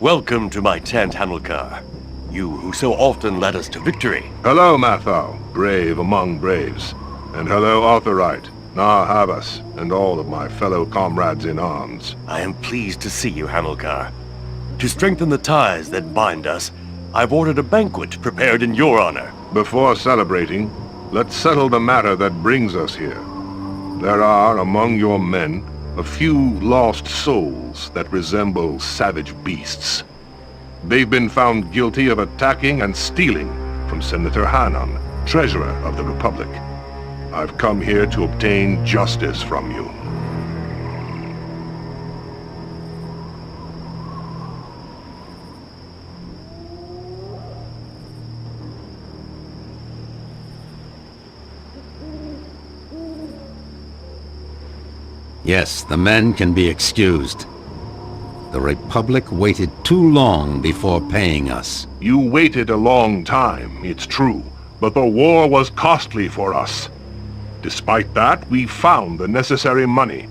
Welcome to my tent, Hamilcar. You who so often led us to victory. Hello, Matho, brave among braves. And hello, Arthurite, Narhavas, and all of my fellow comrades in arms. I am pleased to see you, Hamilcar. To strengthen the ties that bind us, I've ordered a banquet prepared in your honor. Before celebrating, let's settle the matter that brings us here. There are, among your men, a few lost souls that resemble savage beasts. They've been found guilty of attacking and stealing from Senator Hanan, Treasurer of the Republic. I've come here to obtain justice from you. Yes, the men can be excused. The Republic waited too long before paying us. You waited a long time, it's true, but the war was costly for us. Despite that, we found the necessary money.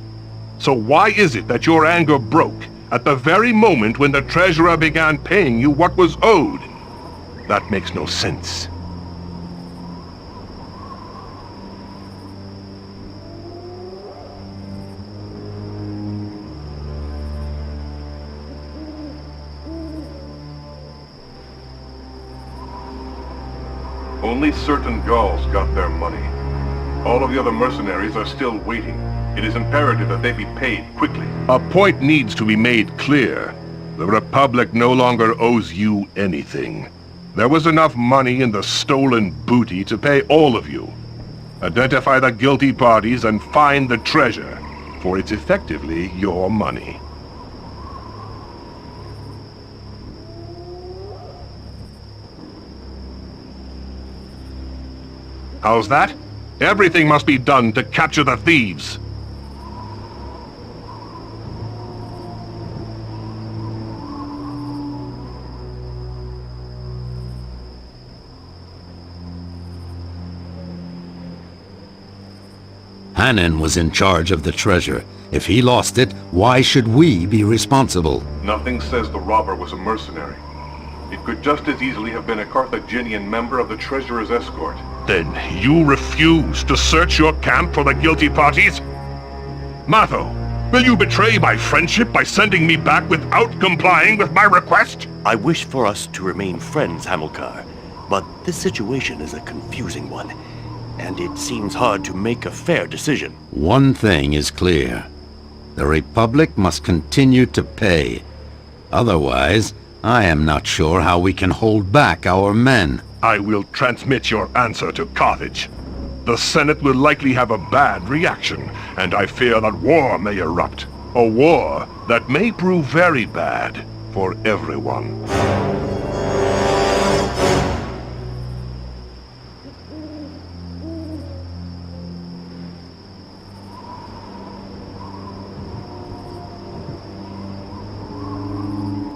So why is it that your anger broke at the very moment when the Treasurer began paying you what was owed? That makes no sense. Only certain Gauls got their money. All of the other mercenaries are still waiting. It is imperative that they be paid quickly. A point needs to be made clear. The Republic no longer owes you anything. There was enough money in the stolen booty to pay all of you. Identify the guilty parties and find the treasure, for it's effectively your money. How's that? Everything must be done to capture the thieves. Hanan was in charge of the treasure. If he lost it, why should we be responsible? Nothing says the robber was a mercenary. It could just as easily have been a Carthaginian member of the Treasurer's escort. Then you refuse to search your camp for the guilty parties? Matho, will you betray my friendship by sending me back without complying with my request? I wish for us to remain friends, Hamilcar, but this situation is a confusing one, and it seems hard to make a fair decision. One thing is clear. The Republic must continue to pay. Otherwise, I am not sure how we can hold back our men. I will transmit your answer to Carthage. The Senate will likely have a bad reaction, and I fear that war may erupt. A war that may prove very bad for everyone.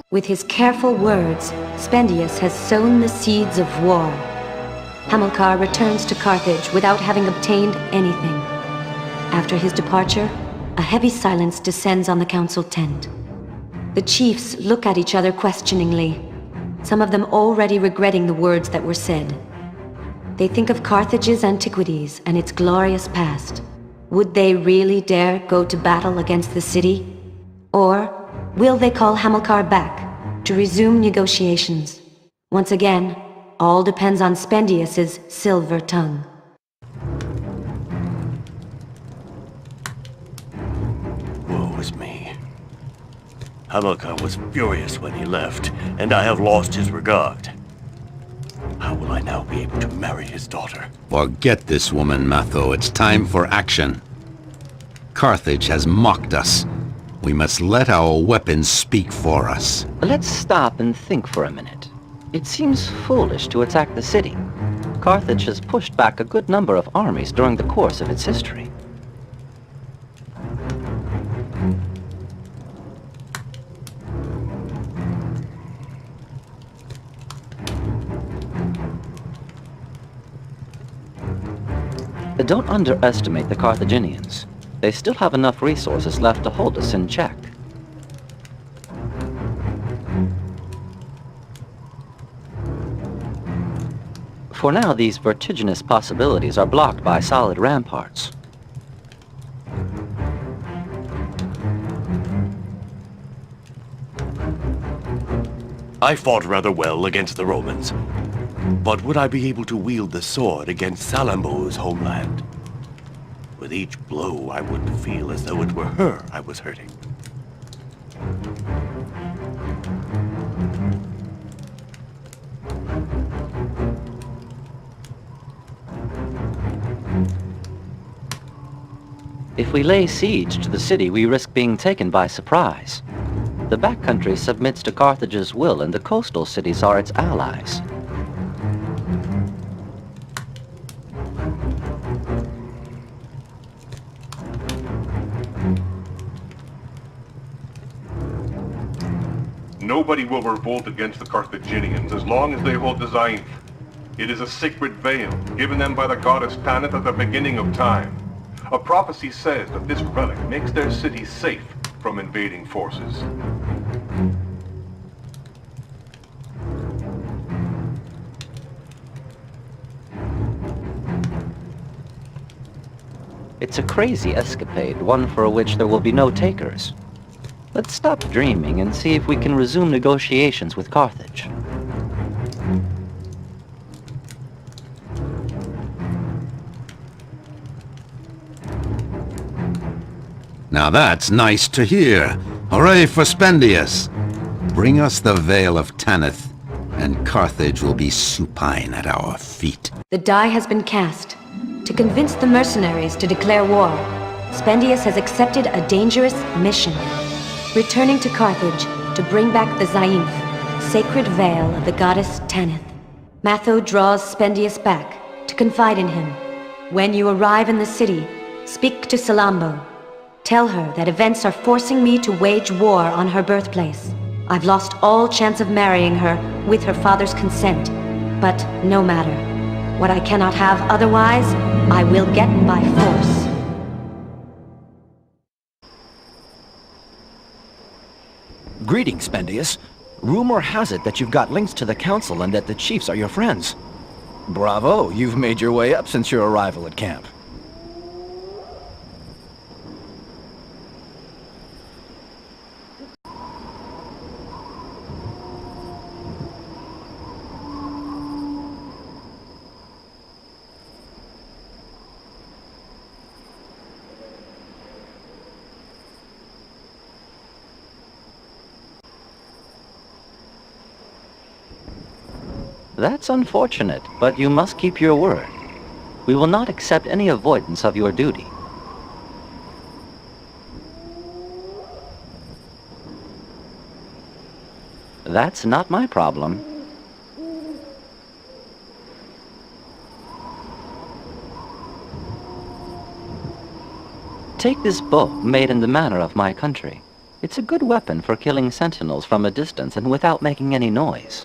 With his careful words, Spendius has sown the seeds of war. Hamilcar returns to Carthage without having obtained anything. After his departure, a heavy silence descends on the council tent. The chiefs look at each other questioningly, some of them already regretting the words that were said. They think of Carthage's antiquities and its glorious past. Would they really dare go to battle against the city? Or will they call Hamilcar back to resume negotiations? Once again, all depends on Spendius's silver tongue. Woe is me. Hamilcar was furious when he left, and I have lost his regard. How will I now be able to marry his daughter? Forget this woman, Matho. It's time for action. Carthage has mocked us. We must let our weapons speak for us. Let's stop and think for a minute. It seems foolish to attack the city. Carthage has pushed back a good number of armies during the course of its history. Don't underestimate the Carthaginians. They still have enough resources left to hold us in check. For now, these vertiginous possibilities are blocked by solid ramparts. I fought rather well against the Romans. But would I be able to wield the sword against Salammbô's homeland? With each blow, I would feel as though it were her I was hurting. If we lay siege to the city, we risk being taken by surprise. The backcountry submits to Carthage's will, and the coastal cities are its allies. Nobody will revolt against the Carthaginians as long as they hold the Zainth. It is a sacred veil, given them by the goddess Tanith at the beginning of time. A prophecy says that this relic makes their city safe from invading forces. It's a crazy escapade, one for which there will be no takers. Let's stop dreaming and see if we can resume negotiations with Carthage. Now that's nice to hear. Hooray for Spendius! Bring us the Veil of Tanith, and Carthage will be supine at our feet. The die has been cast. To convince the mercenaries to declare war, Spendius has accepted a dangerous mission. Returning to Carthage to bring back the Zainth, sacred veil of the goddess Tanith. Matho draws Spendius back to confide in him. When you arrive in the city, speak to Salammbô. Tell her that events are forcing me to wage war on her birthplace. I've lost all chance of marrying her with her father's consent, but no matter. What I cannot have otherwise, I will get by force. Greetings, Spendius. Rumor has it that you've got links to the council and that the chiefs are your friends. Bravo, you've made your way up since your arrival at camp. That's unfortunate, but you must keep your word. We will not accept any avoidance of your duty. That's not my problem. Take this bow, made in the manner of my country. It's a good weapon for killing sentinels from a distance and without making any noise.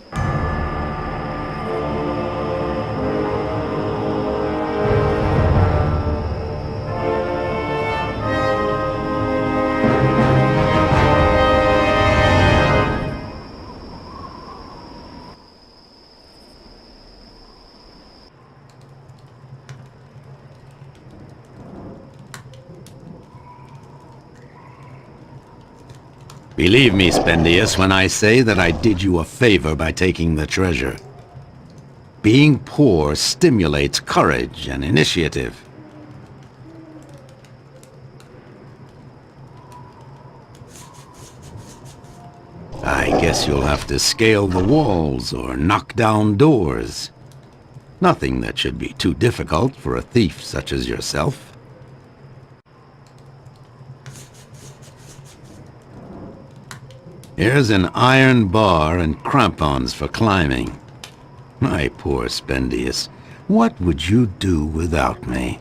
Believe me, Spendius, when I say that I did you a favor by taking the treasure. Being poor stimulates courage and initiative. I guess you'll have to scale the walls or knock down doors. Nothing that should be too difficult for a thief such as yourself. Here's an iron bar and crampons for climbing. My poor Spendius, what would you do without me?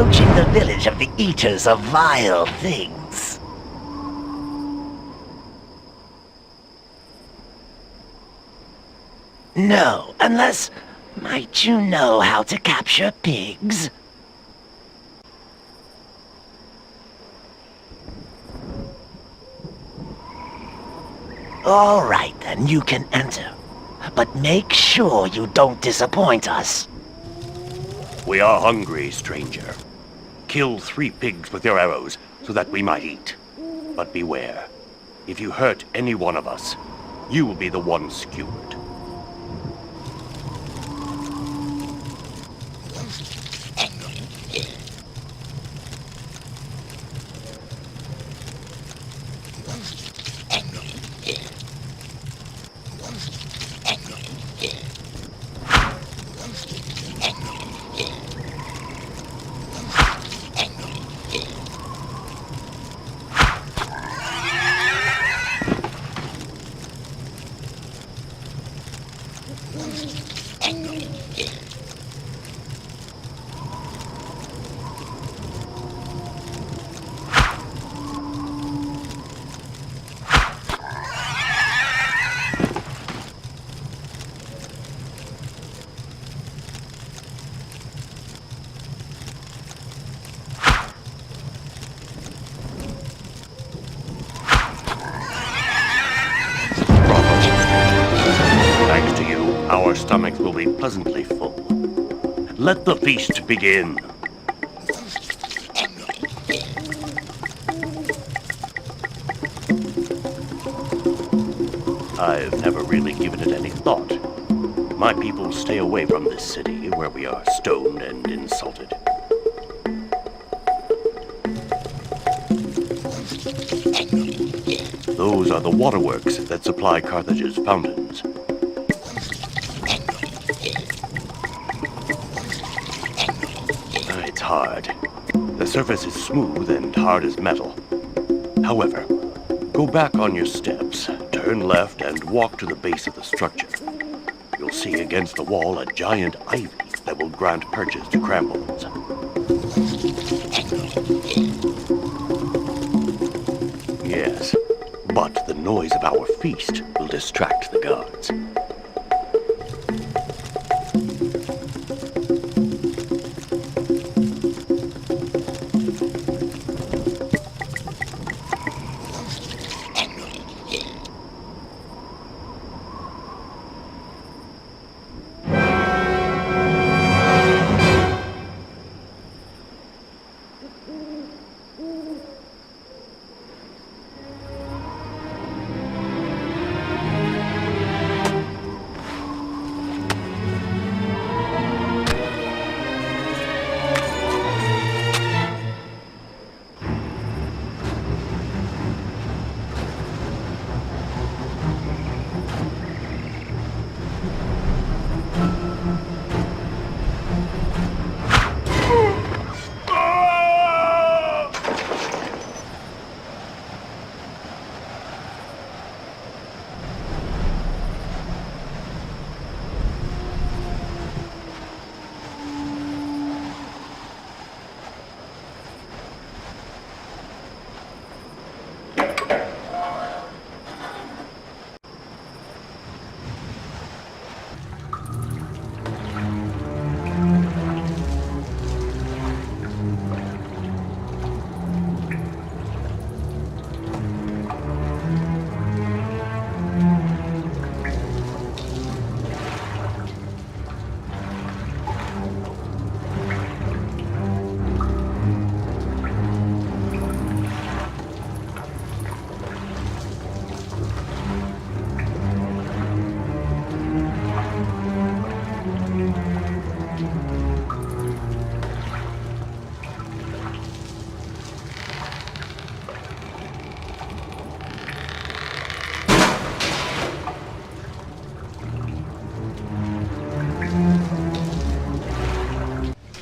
approaching the village of the Eaters of Vile Things. No, unless... Might you know how to capture pigs? All right then, you can enter. But make sure you don't disappoint us. We are hungry, stranger. Kill 3 pigs with your arrows, so that we might eat. But beware. If you hurt any one of us, you will be the one skewered. Our stomachs will be pleasantly full. Let the feast begin. I've never really given it any thought. My people stay away from this city where we are stoned and insulted. Those are the waterworks that supply Carthage's fountains. It's hard. The surface is smooth and hard as metal. However, go back on your steps, turn left, and walk to the base of the structure. You'll see against the wall a giant ivy that will grant purchase to Crambles. Yes, but the noise of our feast will distract the guards.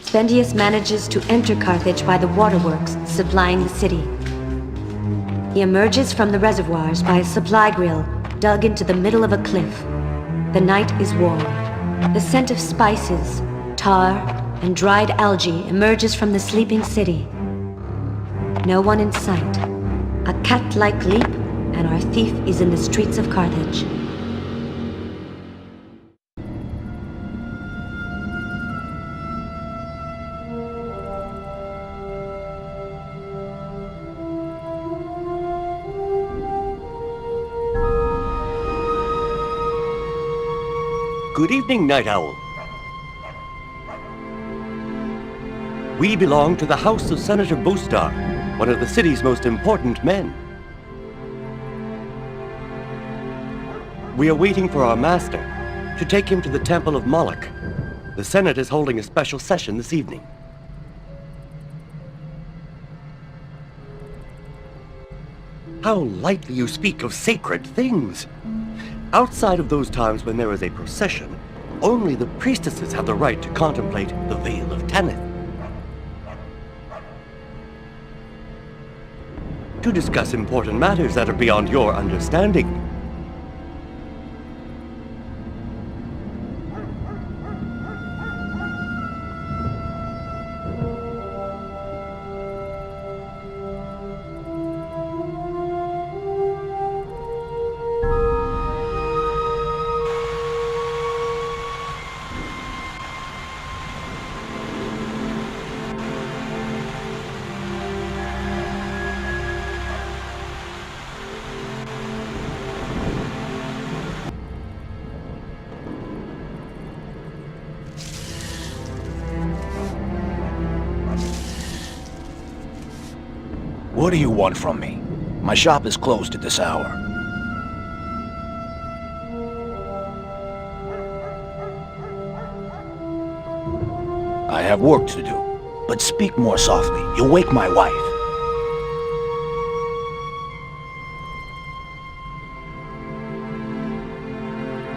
Spendius manages to enter Carthage by the waterworks supplying the city. He emerges from the reservoirs by a supply grill dug into the middle of a cliff. The night is warm. The scent of spices, tar, and dried algae emerges from the sleeping city. No one in sight. A cat-like leap, and our thief is in the streets of Carthage. Good evening, Night Owl. We belong to the house of Senator Bostar, one of the city's most important men. We are waiting for our master to take him to the Temple of Moloch. The Senate is holding a special session this evening. How lightly you speak of sacred things! Outside of those times when there is a procession, only the priestesses have the right to contemplate the Veil of Tanith. To discuss important matters that are beyond your understanding. What do you want from me? My shop is closed at this hour. I have work to do, but speak more softly. You'll wake my wife.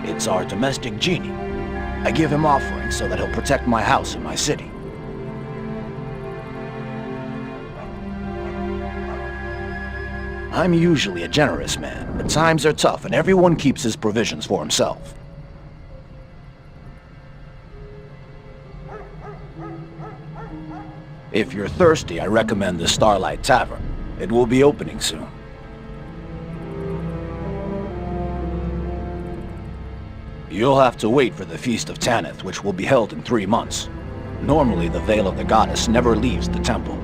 It's our domestic genie. I give him offerings so that he'll protect my house and my city. I'm usually a generous man, but times are tough and everyone keeps his provisions for himself. If you're thirsty, I recommend the Starlight Tavern. It will be opening soon. You'll have to wait for the Feast of Tanith, which will be held in 3 months. Normally, the Veil of the Goddess never leaves the temple.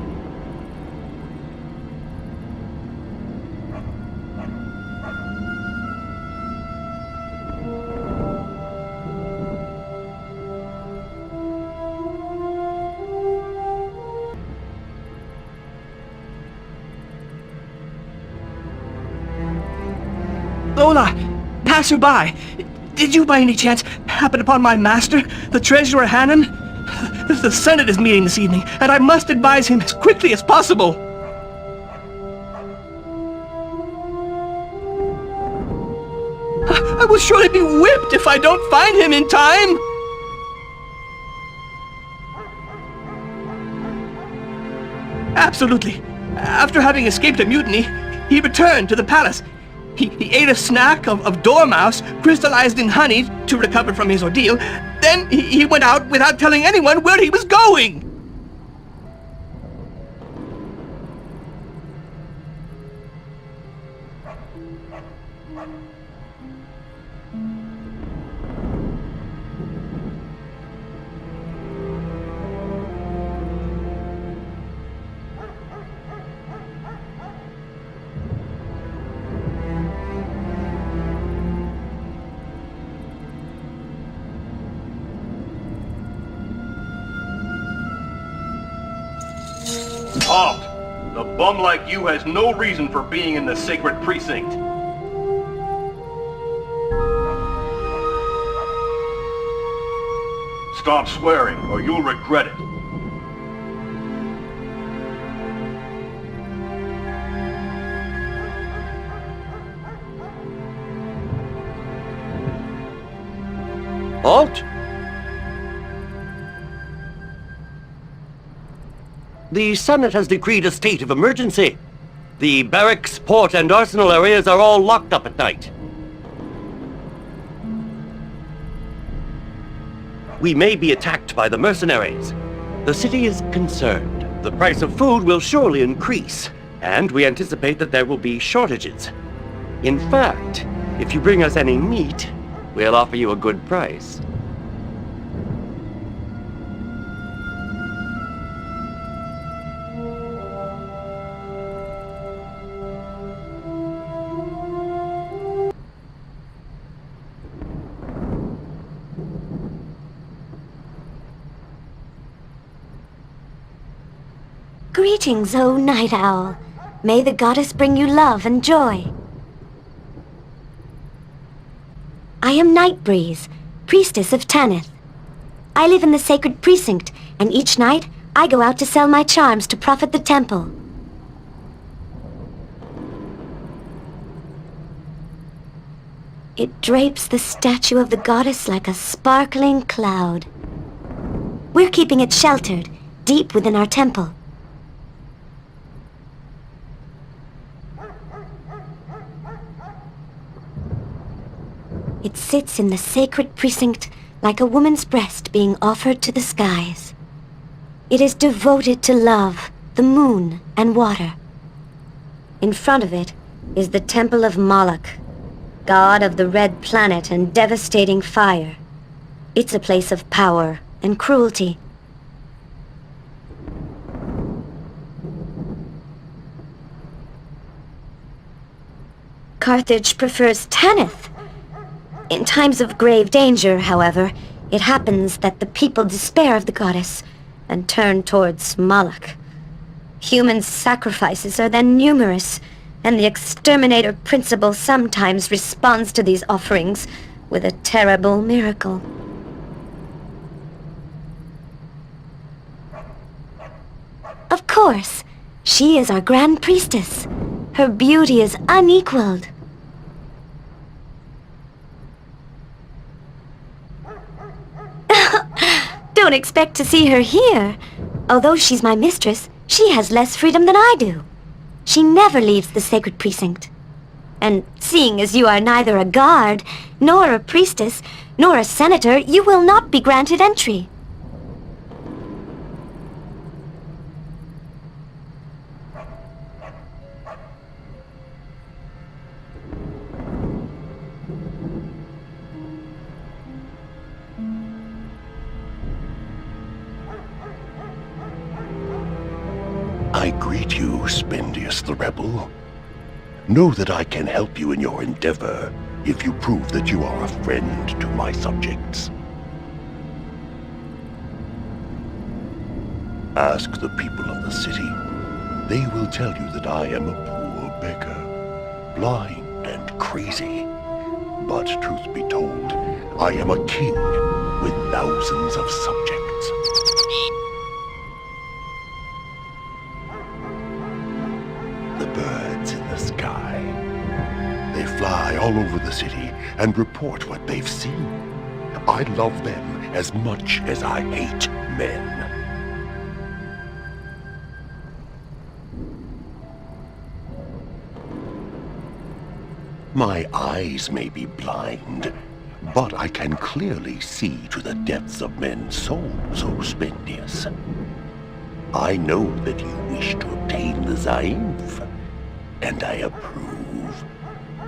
Hola, passerby. Did you by any chance happen upon my master, the treasurer Hannon? The Senate is meeting this evening, and I must advise him as quickly as possible. I will surely be whipped if I don't find him in time. Absolutely. After having escaped a mutiny, he returned to the palace. He ate a snack of dormouse crystallized in honey to recover from his ordeal. Then he went out without telling anyone where he was going. Halt! The bum like you has no reason for being in the sacred precinct. Stop swearing, or you'll regret it. Halt! The Senate has decreed a state of emergency. The barracks, port, and arsenal areas are all locked up at night. We may be attacked by the mercenaries. The city is concerned. The price of food will surely increase, and we anticipate that there will be shortages. In fact, if you bring us any meat, we'll offer you a good price. Greetings, O Night Owl. May the goddess bring you love and joy. I am Night Breeze, priestess of Tanith. I live in the sacred precinct, and each night I go out to sell my charms to profit the temple. It drapes the statue of the goddess like a sparkling cloud. We're keeping it sheltered, deep within our temple. It sits in the sacred precinct like a woman's breast being offered to the skies. It is devoted to love, the moon, and water. In front of it is the temple of Moloch, god of the red planet and devastating fire. It's a place of power and cruelty. Carthage prefers Tanith. In times of grave danger, however, it happens that the people despair of the goddess and turn towards Moloch. Human sacrifices are then numerous, and the exterminator principle sometimes responds to these offerings with a terrible miracle. Of course, she is our Grand Priestess. Her beauty is unequaled. Don't expect to see her here. Although she's my mistress, she has less freedom than I do. She never leaves the sacred precinct. And seeing as you are neither a guard, nor a priestess, nor a senator, you will not be granted entry. I greet you, Spendius the Rebel. Know that I can help you in your endeavor if you prove that you are a friend to my subjects. Ask the people of the city. They will tell you that I am a poor beggar, blind and crazy. But truth be told, I am a king with thousands of subjects. The birds in the sky. They fly all over the city and report what they've seen. I love them as much as I hate men. My eyes may be blind, but I can clearly see to the depths of men's souls, O Spendius. I know that you wish to obtain the Zainf, and I approve.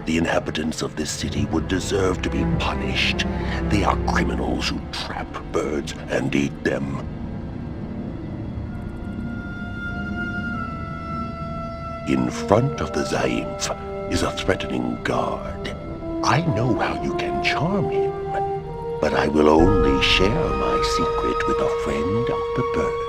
The inhabitants of this city would deserve to be punished. They are criminals who trap birds and eat them. In front of the Zainf is a threatening guard. I know how you can charm him, but I will only share my secret with a friend of the birds.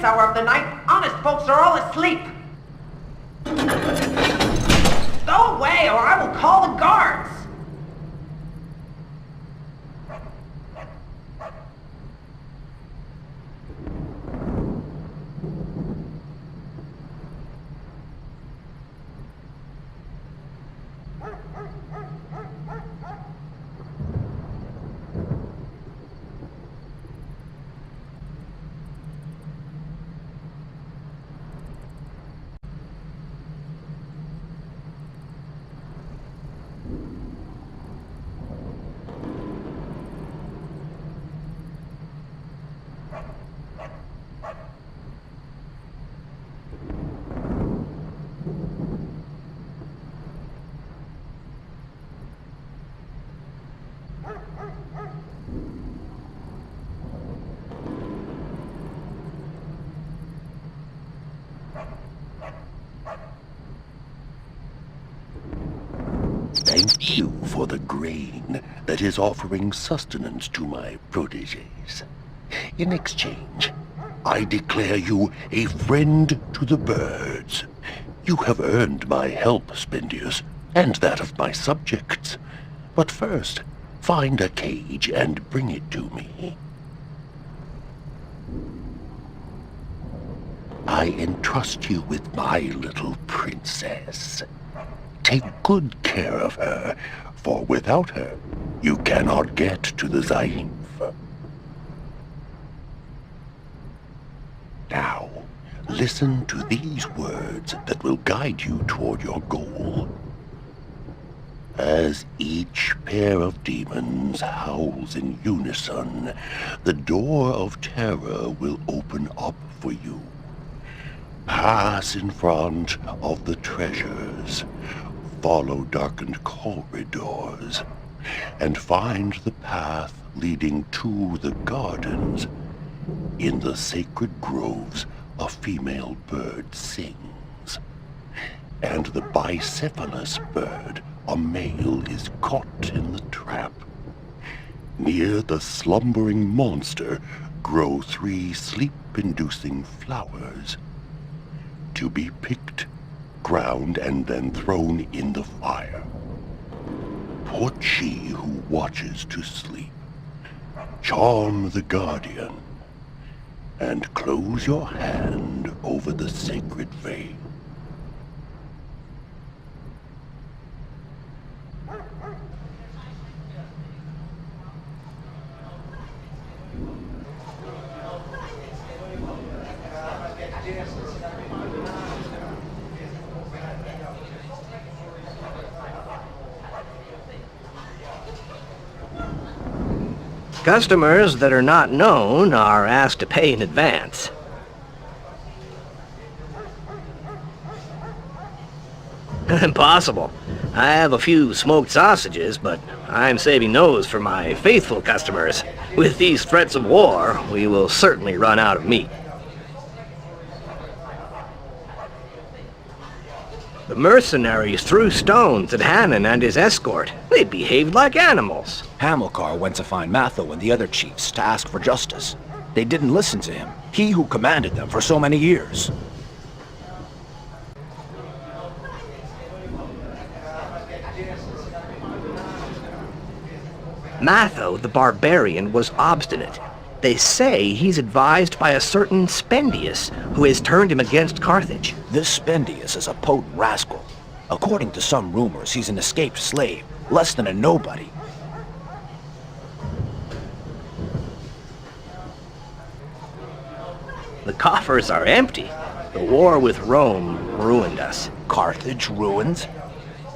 hour of the night, honest folks are all asleep. Go away, or I will call the guards. Thank you for the grain that is offering sustenance to my protégés. In exchange, I declare you a friend to the birds. You have earned my help, Spendius, and that of my subjects. But first, find a cage and bring it to me. I entrust you with my little princess. Take good care of her, for without her, you cannot get to the Zaïmph. Now, listen to these words that will guide you toward your goal. As each pair of demons howls in unison, the door of terror will open up for you. Pass in front of the treasures, follow darkened corridors, and find the path leading to the gardens. In the sacred groves, a female bird sings, and the bicephalous bird, a male, is caught in the trap. Near the slumbering monster grow 3 sleep-inducing flowers, to be picked, ground, and then thrown in the fire. Put she who watches to sleep, charm the guardian, and close your hand over the sacred veil. Customers that are not known are asked to pay in advance. Impossible. I have a few smoked sausages, but I'm saving those for my faithful customers. With these threats of war, we will certainly run out of meat. The mercenaries threw stones at Hannon and his escort. They behaved like animals. Hamilcar went to find Matho and the other chiefs to ask for justice. They didn't listen to him, he who commanded them for so many years. Matho, the barbarian, was obstinate. They say he's advised by a certain Spendius, who has turned him against Carthage. This Spendius is a potent rascal. According to some rumors, he's an escaped slave, less than a nobody. The coffers are empty. The war with Rome ruined us. Carthage ruined?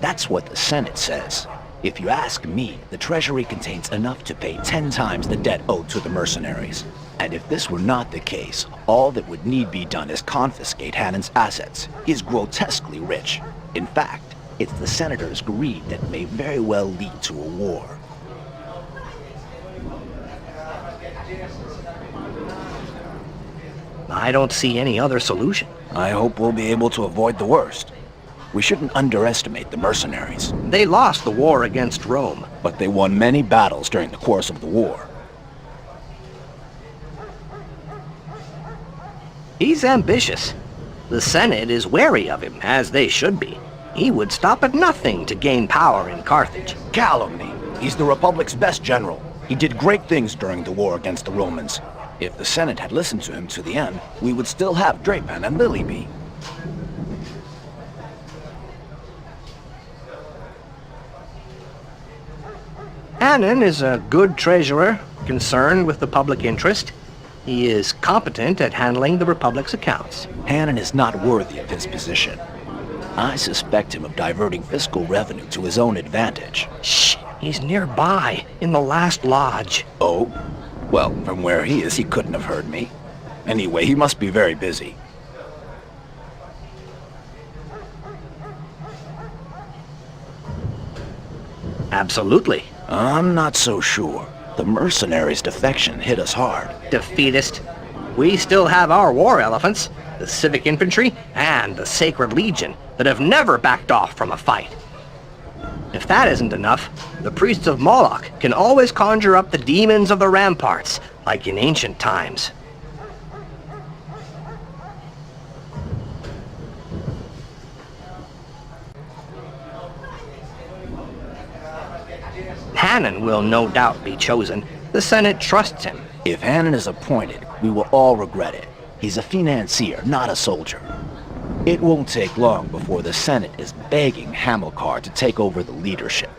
That's what the Senate says. If you ask me, the treasury contains enough to pay 10 times the debt owed to the mercenaries. And if this were not the case, all that would need be done is confiscate Hannon's assets. He is grotesquely rich. In fact, it's the senator's greed that may very well lead to a war. I don't see any other solution. I hope we'll be able to avoid the worst. We shouldn't underestimate the mercenaries. They lost the war against Rome, but they won many battles during the course of the war. He's ambitious. The Senate is wary of him, as they should be. He would stop at nothing to gain power in Carthage. Calumny. He's the Republic's best general. He did great things during the war against the Romans. If the Senate had listened to him to the end, we would still have Drapan and Lilybee. Hannon is a good treasurer, concerned with the public interest. He is competent at handling the Republic's accounts. Hannon is not worthy of his position. I suspect him of diverting fiscal revenue to his own advantage. Shh! He's nearby, in the last lodge. Oh? Well, from where he is, he couldn't have heard me. Anyway, he must be very busy. Absolutely. I'm not so sure. The mercenaries' defection hit us hard. Defeatist. We still have our war elephants, the civic infantry, and the sacred legion that have never backed off from a fight. If that isn't enough, the priests of Moloch can always conjure up the demons of the ramparts, like in ancient times. Hannon will no doubt be chosen. The Senate trusts him. If Hannon is appointed, we will all regret it. He's a financier, not a soldier. It won't take long before the Senate is begging Hamilcar to take over the leadership.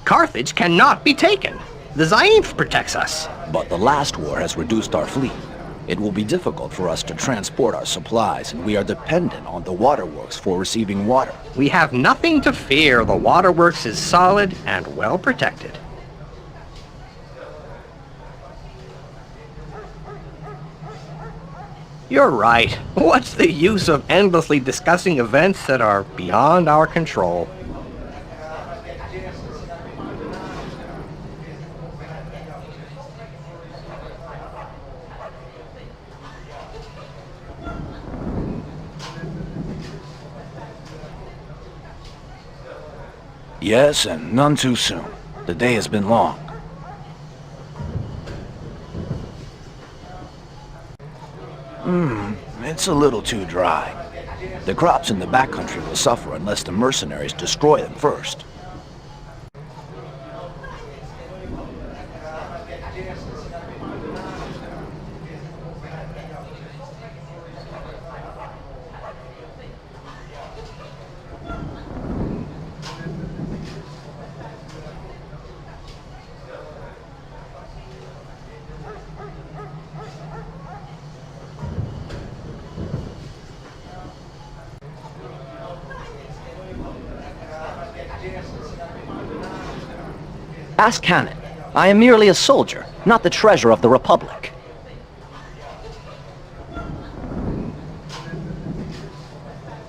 Carthage cannot be taken. The Zainth protects us. But the last war has reduced our fleet. It will be difficult for us to transport our supplies, and we are dependent on the waterworks for receiving water. We have nothing to fear. The waterworks is solid and well protected. You're right. What's the use of endlessly discussing events that are beyond our control? Yes, and none too soon. The day has been long. It's a little too dry. The crops in the backcountry will suffer unless the mercenaries destroy them first. Ask Hannon. I am merely a soldier, not the treasurer of the Republic.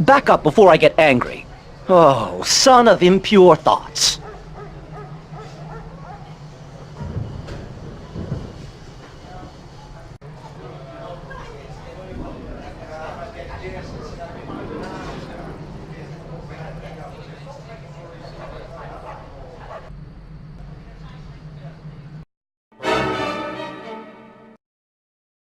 Back up before I get angry. Oh, son of impure thoughts.